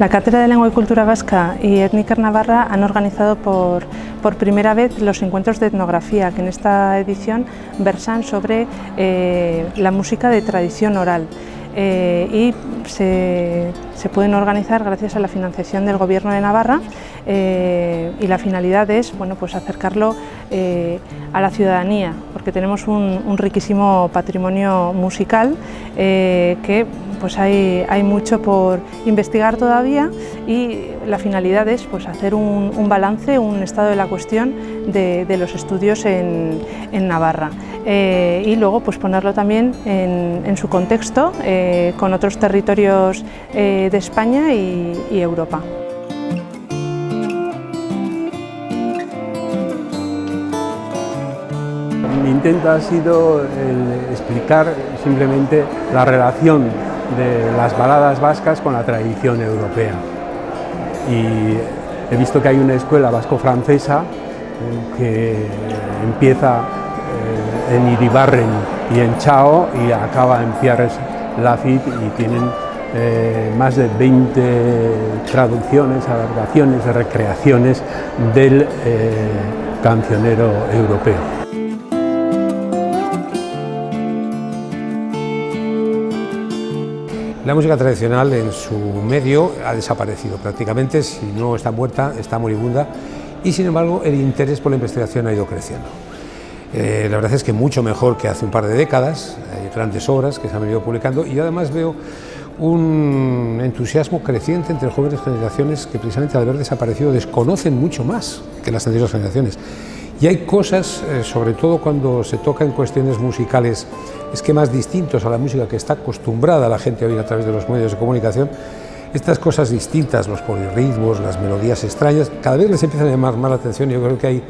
La Cátedra de Lengua y Cultura Vasca y Etniker Navarra han organizado por primera vez los encuentros de etnografía, que en esta edición versan sobre la música de tradición oral. Y se pueden organizar gracias a la financiación del Gobierno de Navarra, y la finalidad es, bueno, pues acercarlo a la ciudadanía, porque tenemos un riquísimo patrimonio musical que pues hay mucho por investigar todavía, y la finalidad es pues hacer un balance, un estado de la cuestión de los estudios en Navarra, y luego pues ponerlo también en su contexto con otros territorios de España y Europa. Mi intento ha sido explicar simplemente la relación de las baladas vascas con la tradición europea. Y he visto que hay una escuela vasco-francesa que empieza en Iribarren y en Chao y acaba en Pierres Lafitte, y tienen más de 20 traducciones, adaptaciones, recreaciones del cancionero europeo. La música tradicional en su medio ha desaparecido prácticamente, si no está muerta, está moribunda, y sin embargo el interés por la investigación ha ido creciendo. La verdad es que mucho mejor que hace un par de décadas, hay grandes obras que se han venido publicando, y yo además veo un entusiasmo creciente entre jóvenes generaciones que precisamente al haber desaparecido desconocen mucho más que las anteriores generaciones. Y hay cosas, sobre todo cuando se toca en cuestiones musicales, esquemas distintos a la música que está acostumbrada la gente a oír a través de los medios de comunicación, estas cosas distintas, los polirritmos, las melodías extrañas, cada vez les empiezan a llamar más la atención, y yo creo que hay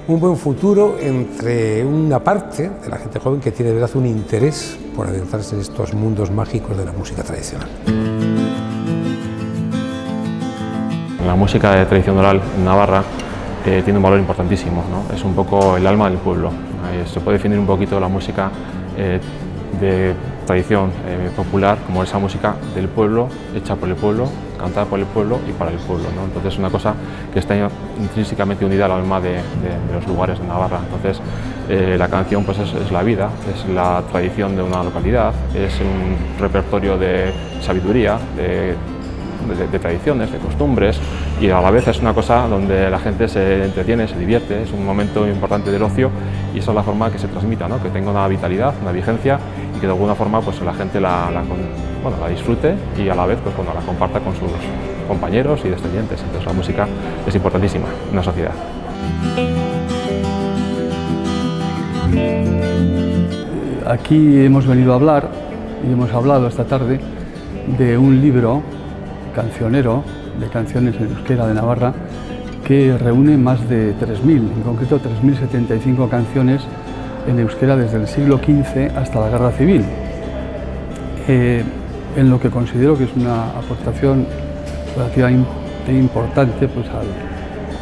un buen futuro entre una parte de la gente joven que tiene de verdad un interés por adentrarse en estos mundos mágicos de la música tradicional. La música de tradición oral en Navarra tiene un valor importantísimo, ¿no? Es un poco el alma del pueblo. Se puede definir un poquito la música de tradición popular como esa música del pueblo, hecha por el pueblo, cantada por el pueblo y para el pueblo, ¿no? Entonces es una cosa que está intrínsecamente unida al alma de los lugares de Navarra. Entonces la canción pues es la vida, es la tradición de una localidad, es un repertorio de sabiduría, de tradiciones, de costumbres, y a la vez es una cosa donde la gente se entretiene, se divierte, es un momento importante del ocio, y esa es la forma que se transmita, ¿no? Que tenga una vitalidad, una vigencia, y que de alguna forma pues la gente la disfrute y a la vez pues, la comparta con sus compañeros y descendientes. Entonces la música es importantísima en una sociedad. Aquí hemos venido a hablar, y hemos hablado esta tarde, de un libro cancionero de canciones en euskera de Navarra que reúne más de 3.000, en concreto 3.075 canciones en euskera desde el siglo XV hasta la Guerra Civil, en lo que considero que es una aportación relativamente importante pues,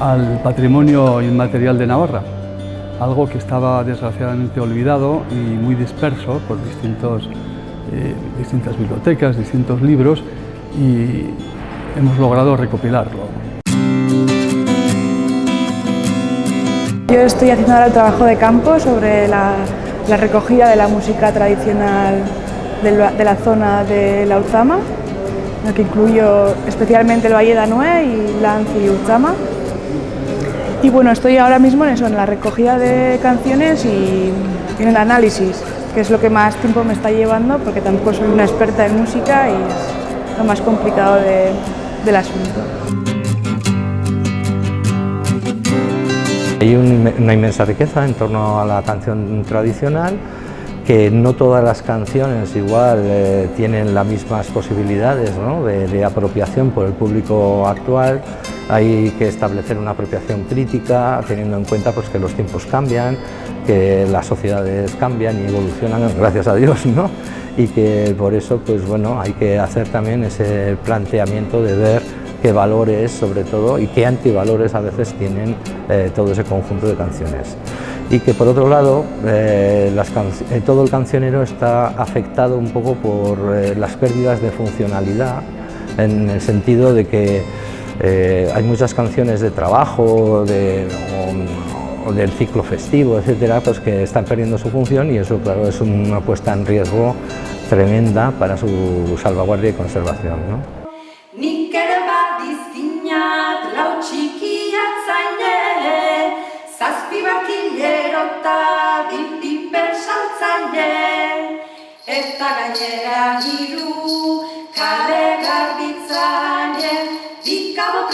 al patrimonio inmaterial de Navarra, algo que estaba desgraciadamente olvidado y muy disperso por distintas bibliotecas, distintos libros, y hemos logrado recopilarlo. Yo estoy haciendo ahora el trabajo de campo sobre la recogida de la música tradicional de la zona de la Utzama, en el que incluyo especialmente el Valle de Anué y Lanz y Utzama. Y bueno, estoy ahora mismo en eso, en la recogida de canciones y en el análisis, que es lo que más tiempo me está llevando, porque tampoco soy una experta en música y es lo más complicado del asunto. Hay una inmensa riqueza en torno a la canción tradicional, que no todas las canciones igual tienen las mismas posibilidades, ¿no? de apropiación por el público actual. Hay que establecer una apropiación crítica, teniendo en cuenta pues, que los tiempos cambian, que las sociedades cambian y evolucionan, gracias a Dios, ¿no? Y que por eso pues, bueno, hay que hacer también ese planteamiento de ver qué valores, sobre todo, y qué antivalores a veces tienen todo ese conjunto de canciones. Y que por otro lado, todo el cancionero está afectado un poco por las pérdidas de funcionalidad en el sentido de que hay muchas canciones de trabajo o del ciclo festivo, etcétera, pues que están perdiendo su función, y eso, claro, es una puesta en riesgo tremenda para su salvaguardia y conservación, ¿no? Nik ere badizkinat lau txikiak zaine, zazpi bakilero eta bi piper saltzaile, eta gainera hiru kale garbitzaile, bi kabo